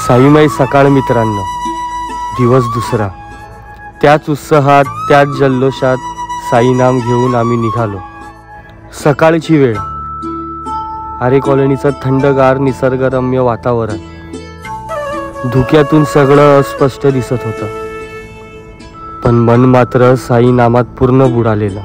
साईमय सकाळ मित्रांनो, दिवस दुसरा. त्याच उत्साहात त्याच जल्लोषात साईनाम घेऊन आम्ही निघालो. सकाळची वेळ. आरे कॉलनीचं थंडगार निसर्गरम्य वातावरण. धुक्यातून सगळं अस्पष्ट दिसत होतं, पण मन मात्र साईनामात पूर्ण बुडालेलं.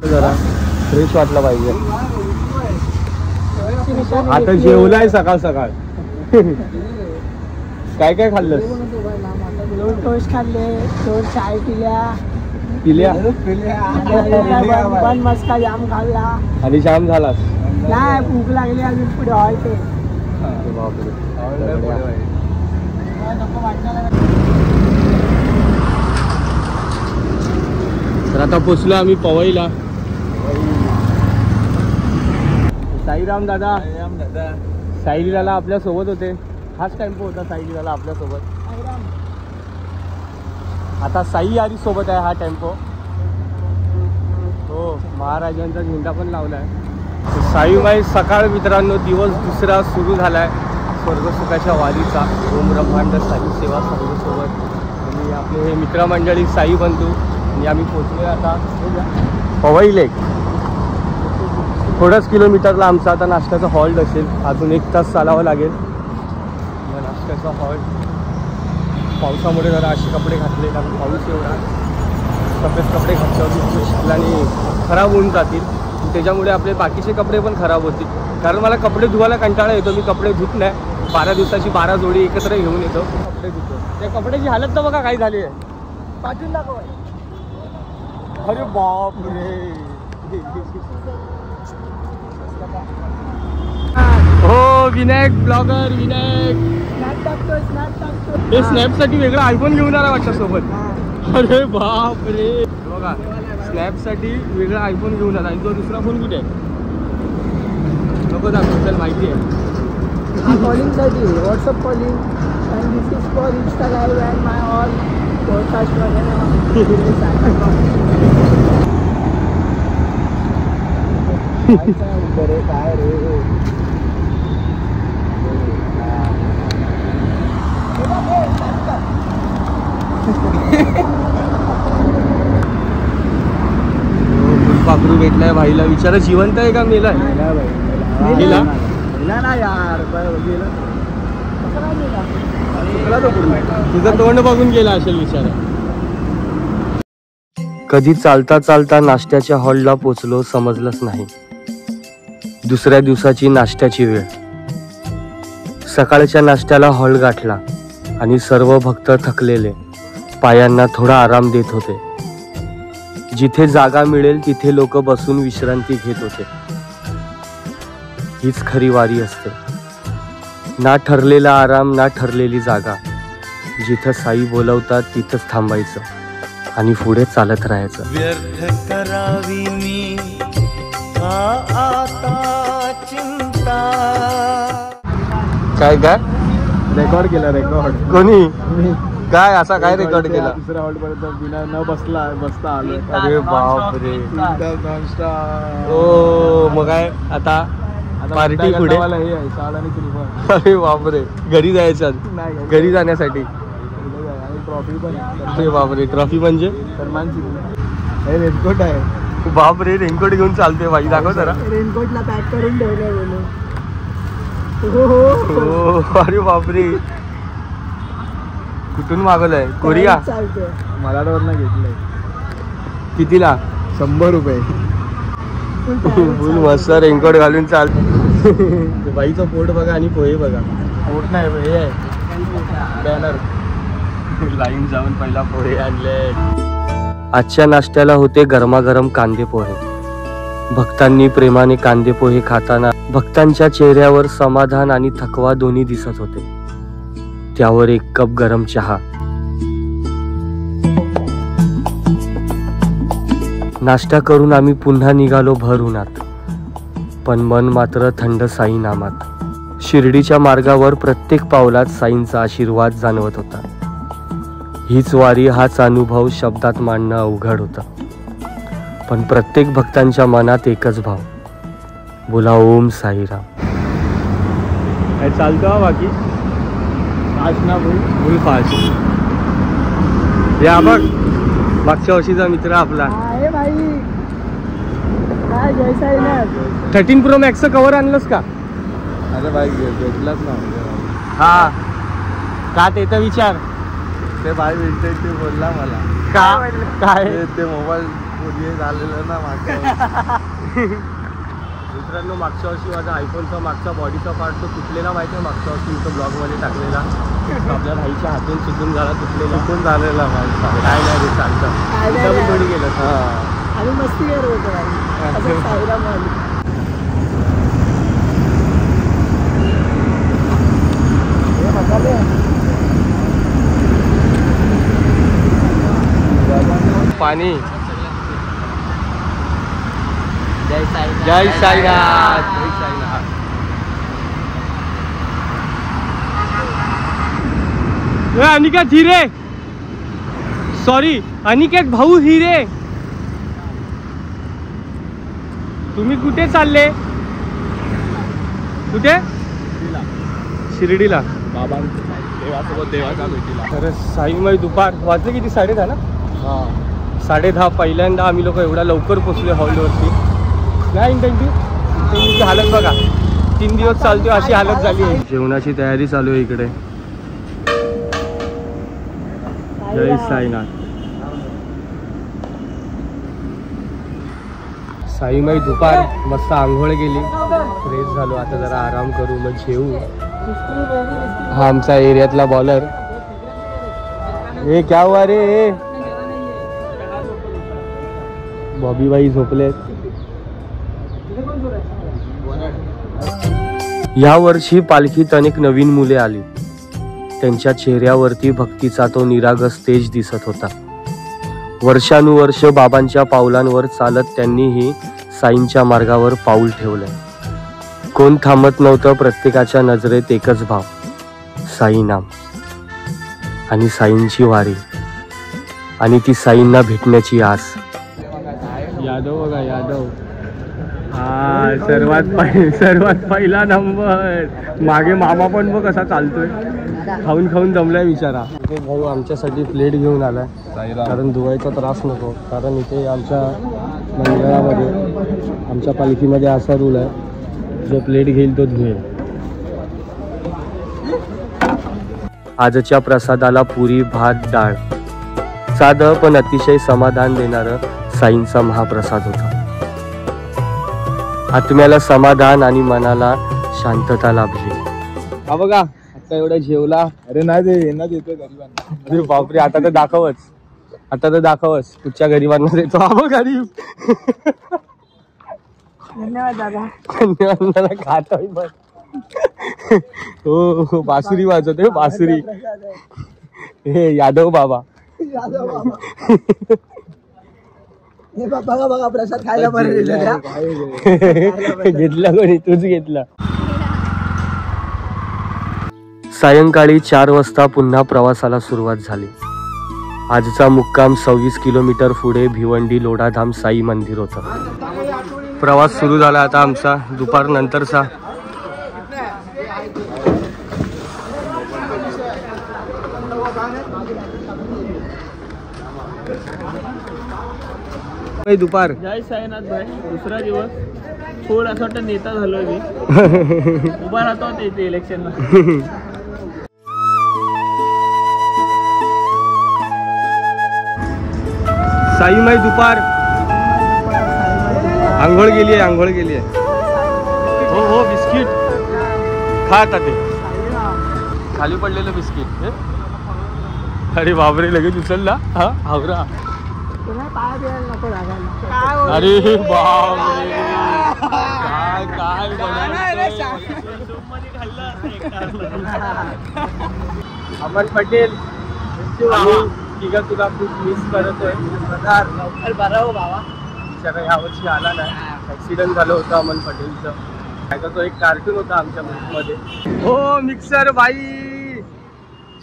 जरा फ्रेश वाटलं पाहिजे. आता जेवलाय सकाळ सकाळ. काय काय खाल्लंस? दोन टोस्ट खाल्ले, दोन चाय पिल्या पण मस्का जाम खाल्ला आणि जाम झालास? नाही, भूक लागली अजून पुढे हॉल्ट. तर आता पोचलो आम्ही पवईला. साईराम दादा साईलीला आपल्या सोबत होते. हाच टेम्पो होता साईलीला आपल्या सोबत. आता साई आरी सोबत आहे हा टेम्पो. हो, महाराजांचा झेंडा पण लावलाय. साईमाई सकाळ मित्रांनो, दिवस दुसरा सुरू झालाय स्वर्गसुखाच्या वारीचा. ओम ब्रह्मांड साई सेवा सर्वसोबत आणि आपले हे मित्रमंडळी साई बंधू. आणि आम्ही पोचलोय आता पवई लेक. थोड्याच किलोमीटरला आमचा आता नाश्त्याचा हॉल्ट असेल. अजून 1 तास चालावं लागेल नाश्त्याचा हॉल्ट. पावसामुळे जरा असे कपडे घातले, कारण पाऊस एवढा. सफेद कपडे घातल्यावर चिखलाने खराब होऊन जातील. त्याच्यामुळे आपले बाकीचे कपडे पण खराब होतील. कारण मला कपडे धुवायला कंटाळा येतो. मी कपडे धुत नाही. 12 दिवसाची 12 जोडी एकत्र घेऊन येतो, कपडे धुतो. त्या कपड्याची हालत तर बघा काय झाली आहे. पाठवून दाखव. अरे बापरे. हो, विनायक ब्लॉगर विनायक. हे स्नॅपसाठी वेगळा आयफोन घेऊन आला वाटतं सोबत. अरे बापरे, बघा स्नॅपसाठी वेगळा आयफोन घेऊन आला. आणि तो दुसरा फोन कुठे आहे? नको दाखव, त्याला माहिती आहे. कॉलिंगसाठी WhatsApp calling. And this is for Insta live and my all podcast वगैरे. काय रे पाखरू भेटलाय भाईला. विचारा जिवंत आहे का मेलाय? गेला ना यार, तुझं तोंड बघून गेला असेल विचारा. कधी चालता चालता नाश्त्याच्या हॉलला पोचलो समजलंच नाही. दुसऱ्या दिवसाची नाश्त्याची वेळ. सकाळच्या नाश्त्याला हॉल गाठला आणि सर्व भक्त थकलेले पायांना थोडा आराम देत होते. जिथे जागा मिळेल तिथे लोक बसून विश्रांती घेत होते. हीच खरी वारी असते. ना ठरलेला आराम, ना ठरलेली जागा. जिथं साई बोलवतात तिथंच थांबायचं आणि पुढे चालत राहायचं. व्यर्थ करावी मी आता चिंता. काय काय रेकॉर्ड केला? रेकॉर्ड कोणी? काय असा काय रेकॉर्ड केला? दुसऱ्या हॉल्ट पर्यंत बिना न बसता आलो. अरे बापरे. नॉनस्टॉप. ओ, मग काय आता पार्टी पुढे? हे आहे साल आणि श्रीफळ. अरे बापरे, घरी जायचं? घरी जाण्यासाठी ट्रॉफी पण. अरे बापरे, ट्रॉफी म्हणजे? सन्मान चिन्ह. हे रेनकोट आहे. बापरे, रेनकोट घेऊन चालते भाई. दाखव जरा. रेनकोटला पॅक करून ठेवलंय बोलून. हो, अरे बापरे. कुठून मागवलंय? कोरिया? चालतंय. मलाडवरनं घेतलंय. कितीला? 100 रुपये. फुल मस्त रेनकोट घालून चाल. बाईचं पोट बघा आणि पोहे बघा. पोट नाही, हे आहे बॅनर. लाईन जाऊन पहिला पोहे आणले. आजच्या नाश्त्याला होते गरमागरम कांदे पोहे. भक्तांनी प्रेमाने कांदे पोहे खाताना भक्तांच्या चेहऱ्यावर समाधान आणि थकवा दोन्ही दिसत होते. त्यावर 1 कप गरम चहा. नाश्ता करून आम्ही पुन्हा निघालो भर उन्हात, पण मन मात्र थंड साई नामात. शिर्डीच्या मार्गावर प्रत्येक पावलात साईंचा आशीर्वाद जाणवत होता. हीच वारी, हाच अनुभव शब्दात मांडणं अवघड होतं. पण प्रत्येक भक्तांच्या मनात एकच भाव, बोला ओम साईराम. काय चालतं बाकी? फास्ट ना फुल फास्ट. या बघ मागच्या वर्षीचा मित्र आपला. आहे भाई काय जैसा आहे ना. 13 Pro Max कव्हर आणलंस का? अरे भाई घेतलाच ना हा का ते तर विचार. ते भाई विंटेज ते बोलला मला का काय ते मोबाईल झालेलं ना मागच्या मित्रांनो मागच्या वर्षी माझा आयफोनचा मागचा बॉडीचा पार्ट तो तुटलेला माहिती आहे. मागच्या वर्षी इथं ब्लॉगमध्ये टाकलेला तो आपल्या भाईच्या हातून सुटून झाला तुटलेला. चुकून झालेला माहिती काय नाही रे चालतं पण थोडी गेलं. हा आणि मस्ती करत होतो भाई असं साईराम वाली. पाणी. जय साईनाथ. जय साईनाथ. जय साईनाथ. अनिकेत हिरे सॉरी अनिकेत भाऊ हिरे तुम्ही कुठे चालले? कुठे? शिर्डीला. देवासोबत देवाचा भेटीला. तर साईमय दुपार वाजले किती? 10:30 ना. हा 10:30 पहिल्यांदा आम्ही लोक एवढा लवकर पोचलो हॉलवरती. नाही इंटरव्ह्यूची हालत बघा 3 दिवस चालतोय अशी हालत झाली आहे. जेवणाची तयारी चालू आहे इकडे. जय साईनाथ. साईमय दुपार मस्त आंघोळ गेली फ्रेश झालो. आता जरा आराम करू मग जेवू. हा आमचा एरियातला बॉलर. ए क्या हुआ रे? बॉबी बाई झोपलेत. या वर्षी पालखीत अनेक नवीन मुले आली. त्यांच्या चेहऱ्यावरती भक्तीचा तो निरागस तेज दिसत होता. वर्षानुवर्ष बाबांच्या पावलांवर चालत त्यांनीही साईंच्या मार्गावर पाऊल ठेवलंय. कोण थांबत नव्हतं. प्रत्येकाच्या नजरेत एकच भाव साई नाम आणि साईंची वारी आणि ती साईंना भेटण्याची आस. यादव बघा यादव. हा सर्वात पहिला नंबर. मागे मामा पण बघ कसा चालतोय. खाऊन खाऊन दमलाय विचारा. भाऊ आमच्यासाठी प्लेट घेऊन आलाय कारण धुवायचा त्रास नको. कारण इथे आमच्या मंडळामध्ये आमच्या पालखीमध्ये असा रूल आहे जो प्लेट घेईल तो धुवेल. आजच्या प्रसादाला पुरी भात डाळ. साधं पण अतिशय समाधान देणारं साईंचा महाप्रसाद होता. आत्म्याला समाधान आणि मनाला शांतता लाभली. हा बघा आता एवढा जेवला. अरे नाही दे ना देतोय गरीबांना. अरे बापरे आता तर दाखवच. आता तर दाखवच कुठच्या गरीबांना देतो. हा बघ गरीब. धन्यवाद दादा. धन्यवाद. मला खातोय पण हो बासुरी वाजवते बासुरी. हे यादव बाबा. हे बघा बघा प्रसाद खायला बरं घेतला कोणी? तूच घेतला. सायंकाळी 4 वाजता पुन्हा प्रवासाला सुरुवात झाली. आजचा मुक्काम 26 किलोमीटर पुढे भिवंडी लोढाधाम साई मंदिर होतं. प्रवास सुरू झाला आता आमचा दुपार नंतरचा. दुपार. जय साईनाथ भाई. दुसरा दिवस थोडासा वाटतं नेता झालोय मी. उभा राहतो इथे इलेक्शनला. साईमय दुपार. आंघोळ गेली आहे आंघोळ गेली आहे. हो हो बिस्किट खा आता ते खाली पडलेलं बिस्किट. अरे बापरे लगेच उचलला. हा हावरा. नको लागायला. अरे बापरे काय काय अमन पटेल तिघा तुला खूप मिस करतोय. बरं हो बाबा. बिचारा यावर्षी आला नाही. ऍक्सिडेंट झालं होतं अमन पटेलचं. त्याचा तो एक कार्टून होता आमच्या मध्ये. हो मिक्सर भाई.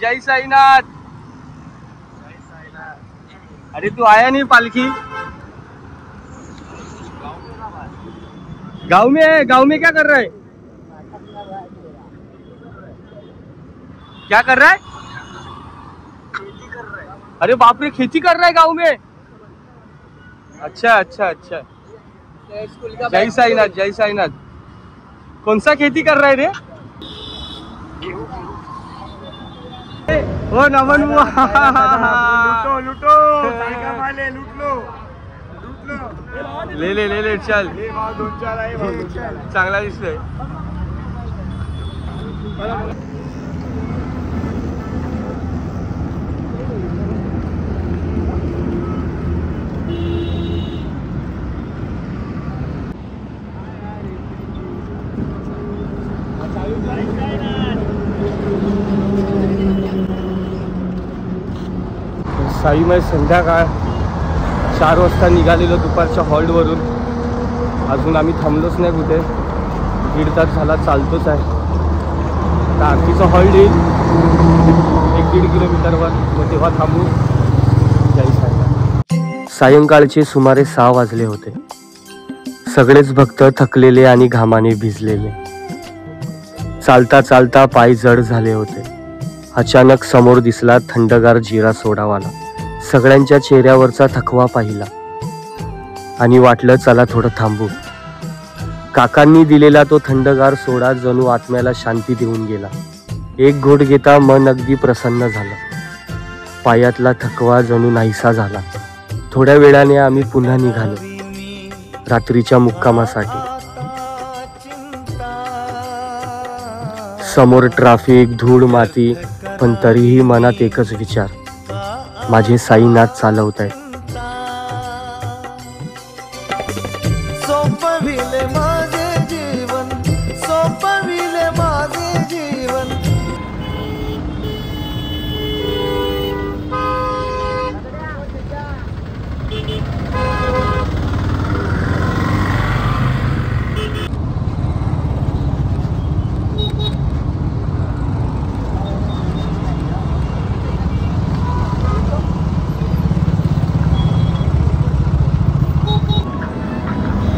जय साईनाथ. अरे तू आया नहीं पालकी? गांव में है. गांव में क्या कर रहा है? क्या कर रहा है? अरे बाप रे, खेती कर रहा है गाँव में। अच्छा अच्छा अच्छा, जय साईनाथ जय साईनाथ। कौन सा खेती कर रहा है रे? ओ नमन बुआ, लुटो लुटो माले लूट लो ले ले ले ले चल, 2-4 आहे चांगला दिसतोय। साईमय संध्याकाळ 4 वाजता निघालेलो दुपारच्या हॉल्टवरून। अजून आम्ही थांबलोच नाही कुठे, 1.5 तास झाला चालतोच आहे। आता आरतीचा हॉल्ट येईल 1-1.5 किलोमीटरवर, मग तेव्हा थांबू। जय साईनाथ। सायंकाळचे सुमारे 6 वाजले होते। सगळेच भक्त थकलेले आणि घामाने भिजलेले। चालता चालता पाय जड झाले होते। अचानक समोर दिसला थंडगार जिरा सोडावाला। सगळ्यांच्या चेहऱ्यावरचा थकवा पाहिला आणि वाटलं चला थोडं थांबू। काकांनी दिलेला तो थंडगार सोडा जणू आत्म्याला शांती देऊन गेला। एक घोट घेता मन अगदी प्रसन्न झालं। पायातला थकवा जणू नाहीसा झाला। थोड्या वेळाने आम्ही पुन्हा निघालो रात्रीच्या मुक्कामासाठी। समोर ट्रॅफिक, धूळ, माती, पण तरीही मनात एकच विचार, माझे साईनाथ चालवतायत। सोपविले माझे जीवन, सोपविले माझे जीवन।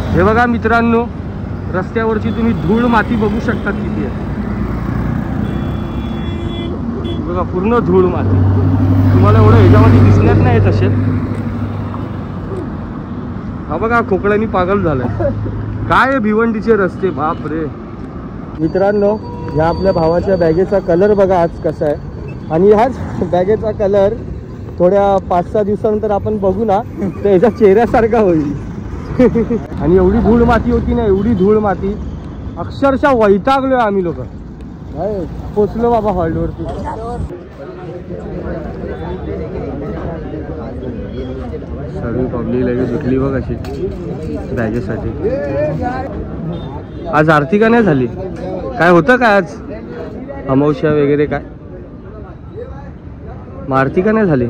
हे बघा मित्रांनो, रस्त्यावरची तुम्ही धूळ माती बघू शकता किती आहे। बघा पूर्ण धूळ माती, तुम्हाला एवढं ह्याच्यामध्ये दिसणार नाही तसे। हा बघा खोकड्यानी पागल झालाय। काय भिवंडीचे रस्ते, बाप रे। मित्रांनो, ह्या आपल्या भावाच्या बॅगेचा कलर बघा आज कसा आहे, आणि ह्याच बॅगेचा कलर थोड्या 5-6 दिवसानंतर आपण बघू ना तर याच्या चेहऱ्यासारखा होईल। आणि एवढी धूळ माती होती ना, एवढी धूळ माती, अक्षरशः वैतागलोय आम्ही लोक। पोचलो बाबा हॉल्टवरती। सर्व पब्लिक लगेच उठली बघ अशी बॅगेसाठी। आज आरती का नाही झाली? काय होतं काय आज अमावस्या वगैरे काय? मग आरती का नाही झाली?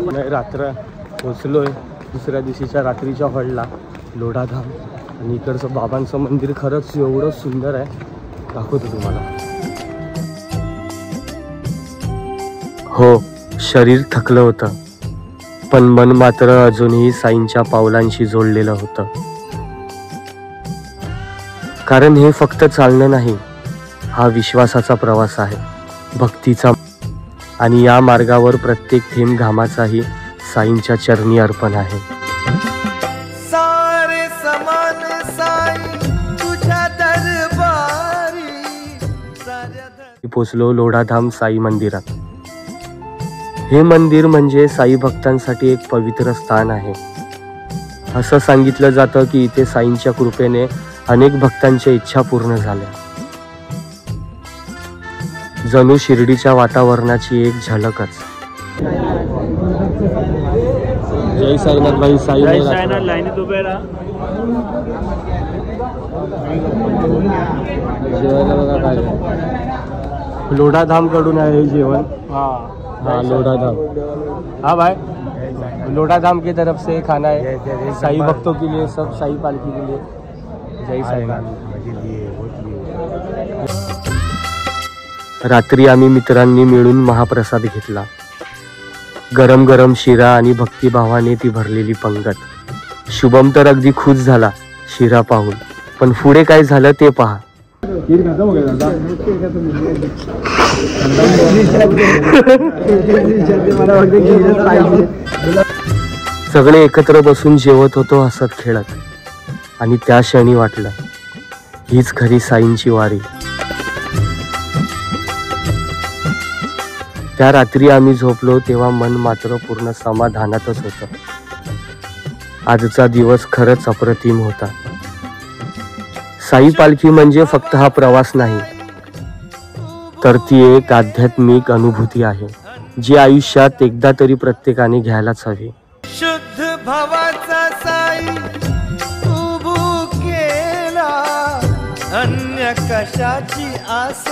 नाही, रात्र पोचलोय दुसऱ्या दिवशीच्या रात्रीच्या हॉल्टला लोढाधाम। आणि इकडचं बाबांचं मंदिर खरंच एवढं सुंदर आहे, दाखवतो तुम्हाला। हो, शरीर थकलं होतं, पण मन मात्र अजूनही साईंच्या पावलांशी जोडलेलं होतं। कारण हे फक्त चालणं नाही, हा विश्वासाचा प्रवास आहे, भक्तीचा। आणि या मार्गावर प्रत्येक थेंब घामाचाही साईंच्या चरणी अर्पण आहे। सारे समान साई तुझ्या दरबारी। पोचलो लोढाधाम साई मंदिरात। हे मंदिर म्हणजे साई भक्तांसाठी एक पवित्र स्थान आहे। असं सांगितलं जातं की इथे साईंच्या कृपेने अनेक भक्तांच्या इच्छा पूर्ण झाल्या। जणू शिर्डीच्या वातावरणाची एक झलकच। जय साईनाथ भाई, साईनाथ लाईनीत उभे राहा। जेवायला बघा काय, लोढाधाम कडून आहे हे जेवण। हाँ लोढाधाम, हाँ भाई लोढाधाम की तरफ से खाना है साई भक्तों के लिए, सब साई पालकी के लिए। जय साईनाथ। रात्री आम्ही मित्रांनी मिळून महाप्रसाद घेतला। गरम गरम शिरा आणि भक्तिभावाने ती भरलेली पंगत. शुभम तर अगदी खुश झाला शिरा पाहून, पण पुढे काय झालं ते पहा. सगळे एकत्र बसून जेवत होतो हसत खेळत, आणि त्या क्षणी वाटलं हीच खरी साईंची वारी. त्या रात्री आम्ही झोपलो तेव्हा मन मात्र पूर्ण समाधानातच होतं. आजचा दिवस खरंच अप्रतिम होता. साई पालखी म्हणजे फक्त हा प्रवास नाही, तर ती एक आध्यात्मिक अनुभूती आहे जी आयुष्यात एकदा तरी प्रत्येकाने घ्यायलाच हवी. शुद्ध भावाचा साई उभू केला, अन्य कशाची आस